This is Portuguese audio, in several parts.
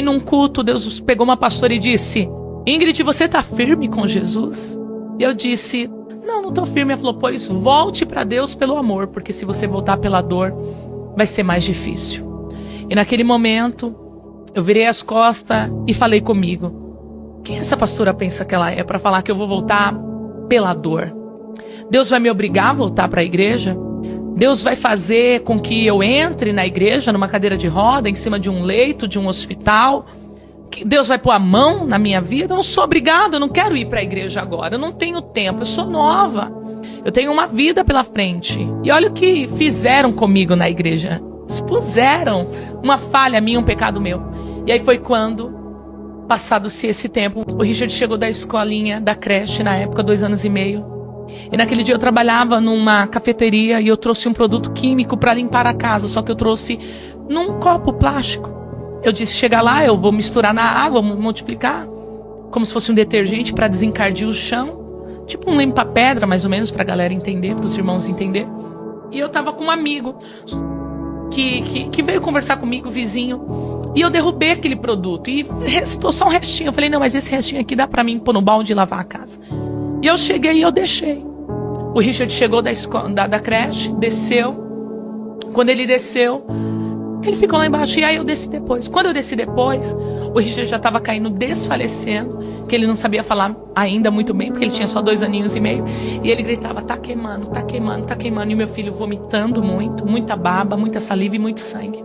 Num culto, Deus pegou uma pastora e disse: Ingrid, você está firme com Jesus? E eu disse: não estou firme. Ela falou: pois volte para Deus pelo amor, porque se você voltar pela dor, vai ser mais difícil. E naquele momento, eu virei as costas e falei comigo: quem essa pastora pensa que ela é para falar que eu vou voltar pela dor? Deus vai me obrigar a voltar para a igreja? Deus vai fazer com que eu entre na igreja numa cadeira de roda, em cima de um leito, de um hospital? Que Deus vai pôr a mão na minha vida? Eu não sou obrigado, eu não quero ir para a igreja agora. Eu não tenho tempo, eu sou nova. Eu tenho uma vida pela frente. E olha o que fizeram comigo na igreja. Expuseram uma falha minha, um pecado meu. E aí foi quando, passado-se esse tempo, o Richard chegou da escolinha, da creche, na época, 2 anos e meio. E naquele dia eu trabalhava numa cafeteria e eu trouxe um produto químico para limpar a casa, só que eu trouxe num copo plástico. Eu disse: chega lá, eu vou misturar na água, multiplicar, como se fosse um detergente para desencardir o chão, tipo um limpa-pedra, mais ou menos, para a galera entender, para os irmãos entender. E eu tava com um amigo que veio conversar comigo, vizinho, e eu derrubei aquele produto e restou só um restinho. Eu falei: não, mas esse restinho aqui dá para mim pôr no balde e lavar a casa. E eu cheguei e eu deixei. O Richard chegou da creche, desceu. Quando ele desceu, ele ficou lá embaixo. E aí eu desci depois. Quando eu desci depois, o Richard já estava caindo, desfalecendo, que ele não sabia falar ainda muito bem, porque ele tinha só 2 aninhos e meio. E ele gritava: tá queimando, tá queimando, tá queimando. E o meu filho vomitando muito, muita baba, muita saliva e muito sangue.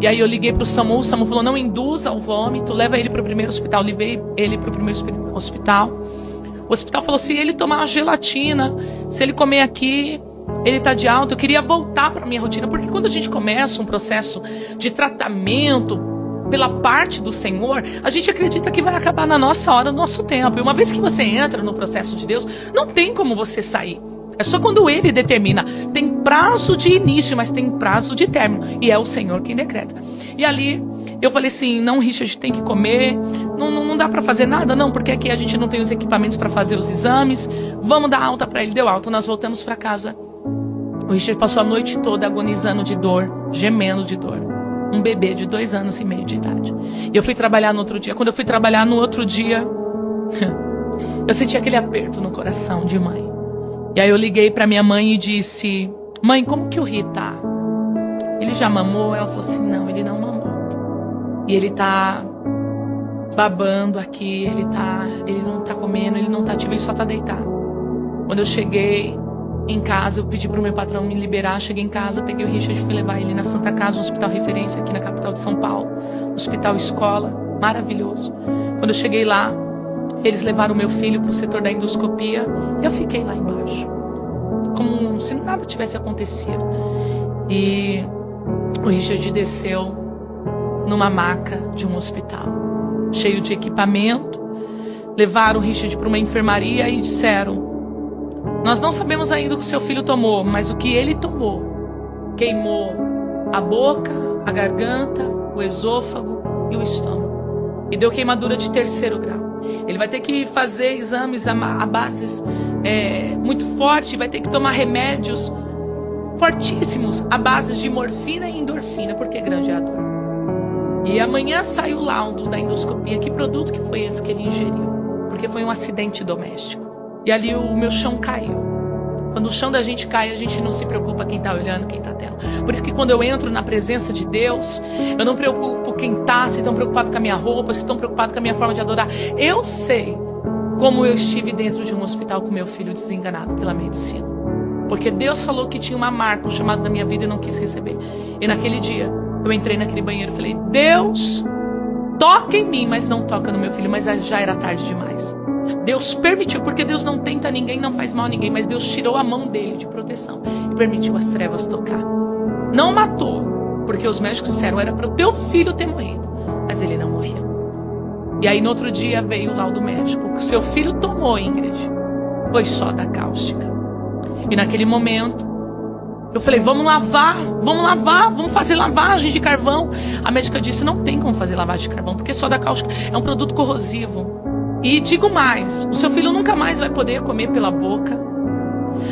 E aí eu liguei para o SAMU falou: não induza o vômito, leva ele para o primeiro hospital. Levei ele para o primeiro hospital. O hospital falou: se ele tomar uma gelatina, se ele comer aqui, ele está de alta. Eu queria voltar para a minha rotina, porque quando a gente começa um processo de tratamento pela parte do Senhor, a gente acredita que vai acabar na nossa hora, no nosso tempo. E uma vez que você entra no processo de Deus, não tem como você sair. É só quando Ele determina. Tem prazo de início, mas tem prazo de término. E é o Senhor quem decreta. E ali eu falei assim: não, Richard, tem que comer. Não dá para fazer nada, não, porque aqui a gente não tem os equipamentos para fazer os exames. Vamos dar alta para ele. Deu alta, nós voltamos para casa. O Richard passou a noite toda agonizando de dor, gemendo de dor. Um bebê de 2 anos e meio de idade. E eu fui trabalhar no outro dia. Quando eu fui trabalhar no outro dia, eu senti aquele aperto no coração de mãe. E aí eu liguei para minha mãe e disse: mãe, como que o Ri tá? Ele já mamou? Ela falou assim: não, ele não mamou. E ele tá babando aqui, ele não tá comendo, ele não tá ativo, ele só tá deitado. Quando eu cheguei em casa, eu pedi pro meu patrão me liberar. Cheguei em casa, peguei o Richard e fui levar ele na Santa Casa, um hospital referência aqui na capital de São Paulo. Hospital escola, maravilhoso. Quando eu cheguei lá, eles levaram o meu filho para o setor da endoscopia e eu fiquei lá embaixo, como se nada tivesse acontecido. E o Richard desceu numa maca de um hospital, cheio de equipamento. Levaram o Richard para uma enfermaria e disseram: nós não sabemos ainda o que seu filho tomou, mas o que ele tomou queimou a boca, a garganta, o esôfago e o estômago. E deu queimadura de 3º grau. Ele vai ter que fazer exames a bases muito fortes, vai ter que tomar remédios fortíssimos a bases de morfina e endorfina, porque grande é a dor. E amanhã sai o laudo da endoscopia. Que produto que foi esse que ele ingeriu? Porque foi um acidente doméstico. E ali o meu chão caiu. Quando o chão da gente cai, a gente não se preocupa quem está olhando, quem está tendo. Por isso que quando eu entro na presença de Deus, eu não preocupo quem está, se estão preocupados com a minha roupa, se estão preocupados com a minha forma de adorar. Eu sei como eu estive dentro de um hospital com meu filho desenganado pela medicina. Porque Deus falou que tinha uma marca, um chamado na minha vida, e não quis receber. E naquele dia, eu entrei naquele banheiro e falei: Deus, toca em mim, mas não toca no meu filho. Mas já era tarde demais. Deus permitiu, porque Deus não tenta ninguém, não faz mal a ninguém, mas Deus tirou a mão dele de proteção e permitiu as trevas tocar. Não matou, porque os médicos disseram: era para o teu filho ter morrido, mas ele não morreu. E aí no outro dia veio o laudo médico: o que seu filho tomou, Ingrid, foi soda cáustica. E naquele momento eu falei: vamos lavar, vamos fazer lavagem de carvão. A médica disse: não tem como fazer lavagem de carvão, porque soda cáustica é um produto corrosivo. E digo mais: o seu filho nunca mais vai poder comer pela boca.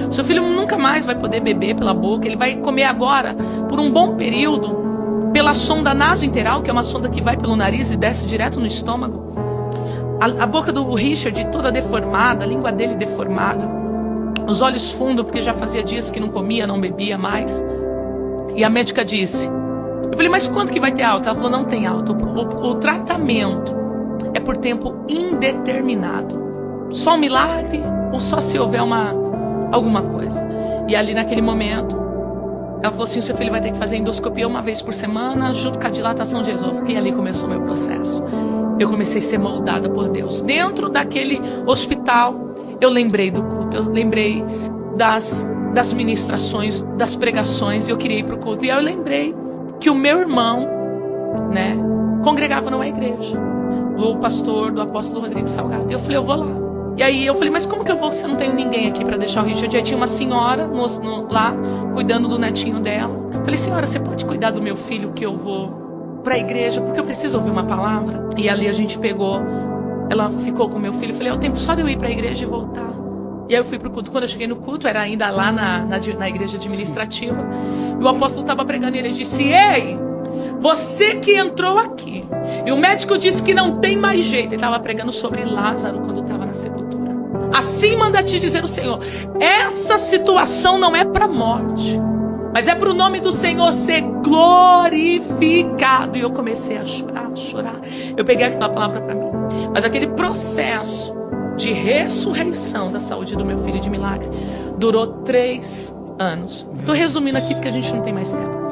O seu filho nunca mais vai poder beber pela boca. Ele vai comer agora, por um bom período, pela sonda nasointeral, que é uma sonda que vai pelo nariz e desce direto no estômago. A boca do Richard toda deformada, a língua dele deformada, os olhos fundos, porque já fazia dias que não comia, não bebia mais. E a médica disse, eu falei, mas quando que vai ter alta? Ela falou, não tem alta, o tratamento é por tempo indeterminado. Só um milagre ou só se houver alguma coisa. E ali naquele momento, ela falou assim, o seu filho vai ter que fazer endoscopia uma vez por semana, junto com a dilatação de esôfago. E ali começou o meu processo. Eu comecei a ser moldada por Deus. Dentro daquele hospital, eu lembrei do culto, eu lembrei das ministrações, das pregações, e eu queria ir para o culto. E aí eu lembrei que o meu irmão, né, congregava numa igreja, do pastor, do apóstolo Rodrigo Salgado. E eu falei, eu vou lá. E aí eu falei, mas como que eu vou se eu não tenho ninguém aqui para deixar o Richard? E aí tinha uma senhora lá, cuidando do netinho dela. Eu falei, senhora, você pode cuidar do meu filho que eu vou para a igreja, porque eu preciso ouvir uma palavra? E ali a gente pegou, ela ficou com o meu filho. Eu falei, é o tempo só de eu ir para a igreja e voltar. E aí eu fui pro culto. Quando eu cheguei no culto, era ainda lá na igreja administrativa. E o apóstolo estava pregando e ele disse, ei, você que entrou aqui, e o médico disse que não tem mais jeito. Ele estava pregando sobre Lázaro quando estava na sepultura. Assim manda te dizer o Senhor, essa situação não é para morte, mas é para o nome do Senhor ser glorificado. E eu comecei a chorar. Eu peguei aquela palavra para mim. Mas aquele processo de ressurreição da saúde do meu filho de milagre durou 3 anos. Estou resumindo aqui porque a gente não tem mais tempo.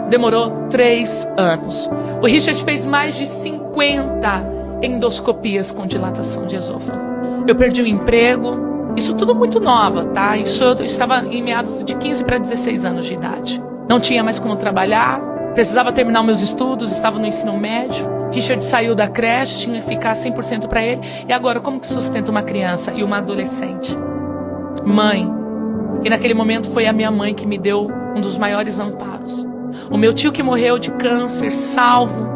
Demorou 3 anos. O Richard fez mais de 50 endoscopias com dilatação de esôfago. Eu perdi o emprego. Isso tudo muito nova, tá? Isso eu estava em meados de 15 para 16 anos de idade. Não tinha mais como trabalhar. Precisava terminar meus estudos. Estava no ensino médio. Richard saiu da creche. Tinha que ficar 100% para ele. E agora, como que sustenta uma criança e uma adolescente? Mãe. E naquele momento foi a minha mãe que me deu um dos maiores amparos. O meu tio que morreu de câncer, salvo,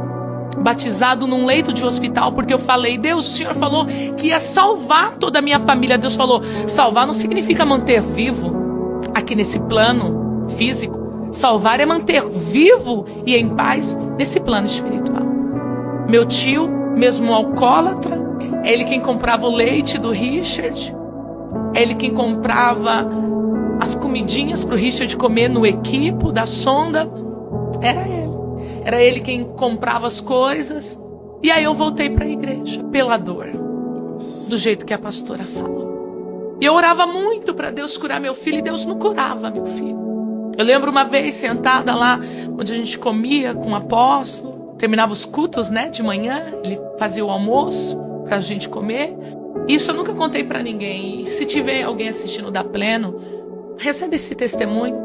batizado num leito de hospital, porque eu falei, Deus, o Senhor falou que ia salvar toda a minha família. Deus falou, salvar não significa manter vivo aqui nesse plano físico. Salvar é manter vivo e em paz nesse plano espiritual. Meu tio, mesmo alcoólatra, é ele quem comprava o leite do Richard, é ele quem comprava as comidinhas para o Richard comer no equipo da sonda. Era ele quem comprava as coisas. E aí eu voltei para a igreja pela dor, do jeito que a pastora falou. E eu orava muito para Deus curar meu filho, e Deus não curava meu filho. Eu lembro uma vez sentada lá onde a gente comia com o apóstolo, terminava os cultos, né, de manhã, ele fazia o almoço para a gente comer. Isso eu nunca contei para ninguém. E se tiver alguém assistindo da Pleno, recebe esse testemunho.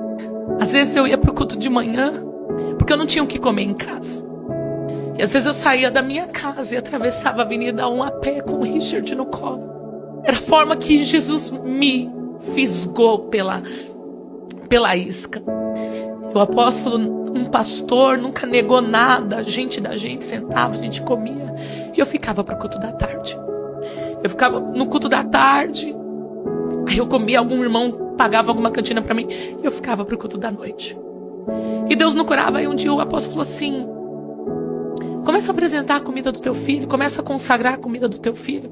Às vezes eu ia para o culto de manhã porque eu não tinha o que comer em casa. E às vezes eu saía da minha casa e atravessava a Avenida 1 a pé com o Richard no colo. Era a forma que Jesus me fisgou pela isca. O apóstolo, um pastor, nunca negou nada. A gente sentava, a gente comia. E eu ficava para o culto da tarde. Eu ficava no culto da tarde. Aí eu comia, algum irmão pagava alguma cantina para mim. E eu ficava para o culto da noite. E Deus não curava. Aí um dia o apóstolo falou assim, começa a apresentar a comida do teu filho. Começa a consagrar a comida do teu filho.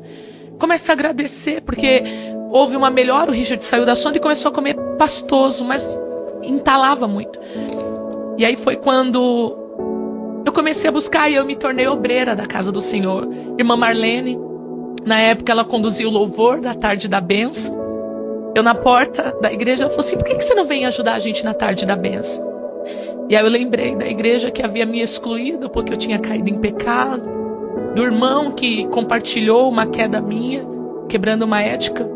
Começa a agradecer, porque houve uma melhora. O Richard saiu da sonda e começou a comer pastoso, mas entalava muito. E aí foi quando eu comecei a buscar e eu me tornei obreira da casa do Senhor. Irmã Marlene, na época ela conduzia o louvor da tarde da bênção. Eu na porta da igreja, ela falou assim, por que você não vem ajudar a gente na tarde da bênção? E aí eu lembrei da igreja que havia me excluído porque eu tinha caído em pecado, do irmão que compartilhou uma queda minha, quebrando uma ética.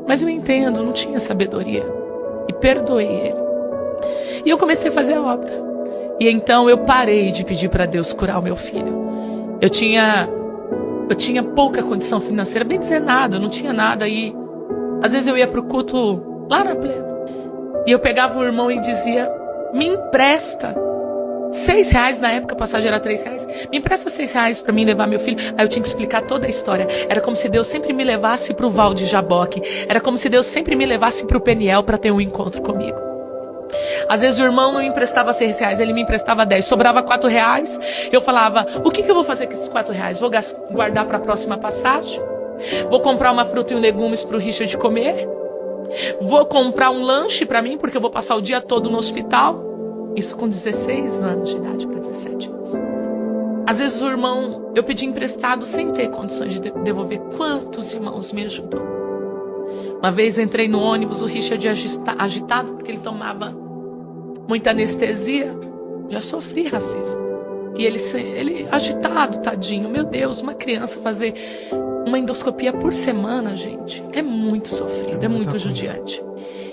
Mas eu entendo, não tinha sabedoria. E perdoei ele. E eu comecei a fazer a obra. E então eu parei de pedir para Deus curar o meu filho. Eu tinha pouca condição financeira, bem dizer nada, eu não tinha nada. E às vezes eu ia para o culto lá na Pleno. E eu pegava o irmão e dizia, me empresta R$6, na época a passagem era R$3. Me empresta R$6 para mim levar meu filho. Aí eu tinha que explicar toda a história. Era como se Deus sempre me levasse para o Val de Jaboque. Era como se Deus sempre me levasse para o Peniel para ter um encontro comigo. Às vezes o irmão não me emprestava R$6, ele me emprestava 10, sobrava R$4. Eu falava, o que eu vou fazer com esses R$4? Vou guardar para a próxima passagem? Vou comprar uma fruta e legumes para o Richard comer? Vou comprar um lanche para mim, porque eu vou passar o dia todo no hospital? Isso com 16 anos de idade para 17 anos. Às vezes o irmão, eu pedi emprestado sem ter condições de devolver. Quantos irmãos me ajudou? Uma vez entrei no ônibus, o Richard agitado, porque ele tomava muita anestesia. Já sofri racismo. E ele agitado, tadinho. Meu Deus, uma criança fazer uma endoscopia por semana, gente, é muito sofrido, é muito judiante.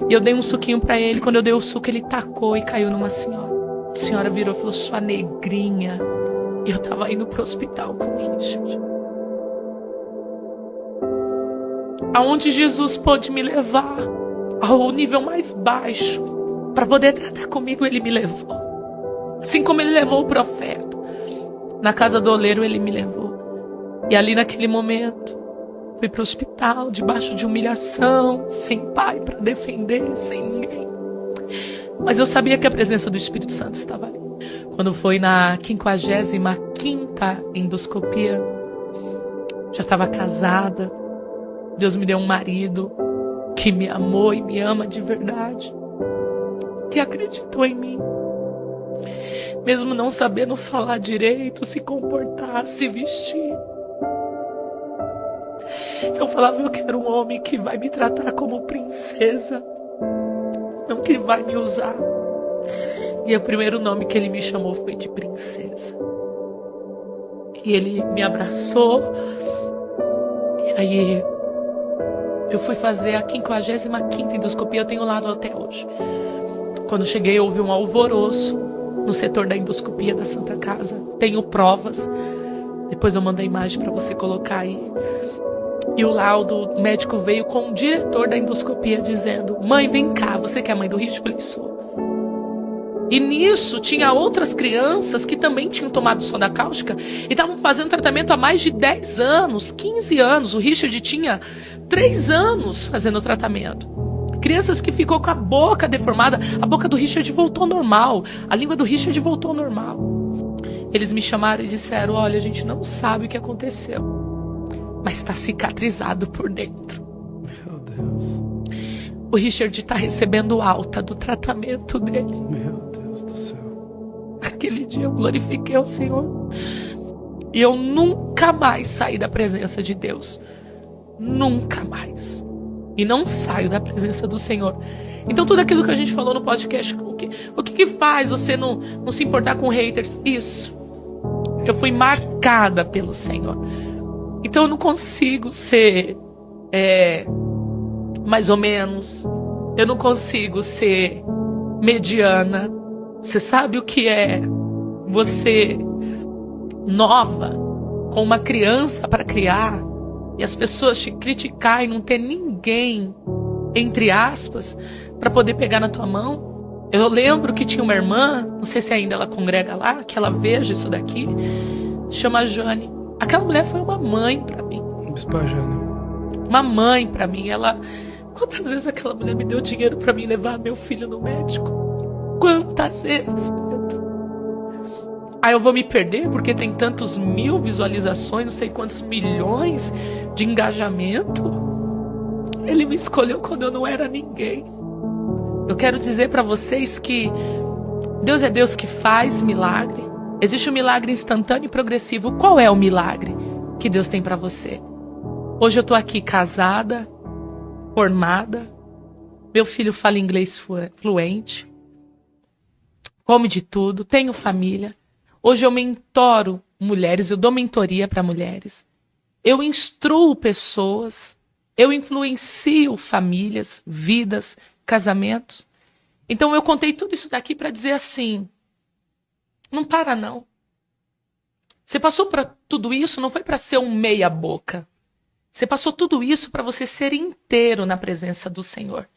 E eu dei um suquinho pra ele. Quando eu dei o suco, ele tacou e caiu numa senhora. A senhora virou e falou, sua negrinha. E eu tava indo pro hospital com o Richard. Aonde Jesus pôde me levar, ao nível mais baixo, para poder tratar comigo, ele me levou. Assim como ele levou o profeta. Na casa do oleiro, ele me levou. E ali naquele momento, fui para o hospital, debaixo de humilhação, sem pai para defender, sem ninguém. Mas eu sabia que a presença do Espírito Santo estava ali. Quando foi na 55ª endoscopia, já estava casada. Deus me deu um marido que me amou e me ama de verdade. Que acreditou em mim. Mesmo não sabendo falar direito, se comportar, se vestir. Eu falava, eu quero um homem que vai me tratar como princesa, não que vai me usar. E o primeiro nome que ele me chamou foi de princesa. E ele me abraçou. E aí eu fui fazer a 55ª endoscopia, eu tenho lado até hoje. Quando cheguei, houve um alvoroço no setor da endoscopia da Santa Casa. Tenho provas. Depois eu mando a imagem para você colocar aí. E o laudo médico veio com o diretor da endoscopia dizendo, mãe, vem cá, você que é a mãe do Richard? Eu falei, sou. E nisso tinha outras crianças que também tinham tomado soda cáustica e estavam fazendo tratamento há mais de 10 anos, 15 anos. O Richard tinha 3 anos fazendo tratamento. Crianças que ficou com a boca deformada, a boca do Richard voltou normal, a língua do Richard voltou normal. Eles me chamaram e disseram, olha, a gente não sabe o que aconteceu, mas está cicatrizado por dentro. Meu Deus. O Richard está recebendo alta do tratamento dele. Meu Deus do céu. Aquele dia eu glorifiquei o Senhor. E eu nunca mais saí da presença de Deus. Nunca mais. E não saio da presença do Senhor. Então tudo aquilo que a gente falou no podcast, o que faz você não se importar com haters? Isso. Eu fui marcada pelo Senhor. Então eu não consigo ser mais ou menos. Eu não consigo ser mediana. Você sabe o que é você nova, com uma criança para criar, e as pessoas te criticar e não ter ninguém, entre aspas, para poder pegar na tua mão? Eu lembro que tinha uma irmã, não sei se ainda ela congrega lá, que ela veja isso daqui, chama Jane. Aquela mulher foi uma mãe para mim. Bispa Jane. Uma mãe para mim. Quantas vezes aquela mulher me deu dinheiro para mim levar meu filho no médico? Quantas vezes, Pedro? Aí eu vou me perder porque tem tantos mil visualizações, não sei quantos milhões de engajamento. Ele me escolheu quando eu não era ninguém. Eu quero dizer para vocês que Deus é Deus que faz milagre. Existe um milagre instantâneo e progressivo. Qual é o milagre que Deus tem para você? Hoje eu tô aqui casada, formada. Meu filho fala inglês fluente. Come de tudo, tenho família. Hoje eu mentoro mulheres, eu dou mentoria para mulheres. Eu instruo pessoas, eu influencio famílias, vidas, casamentos. Então eu contei tudo isso daqui para dizer assim, não para não. Você passou para tudo isso, não foi para ser um meia boca. Você passou tudo isso para você ser inteiro na presença do Senhor.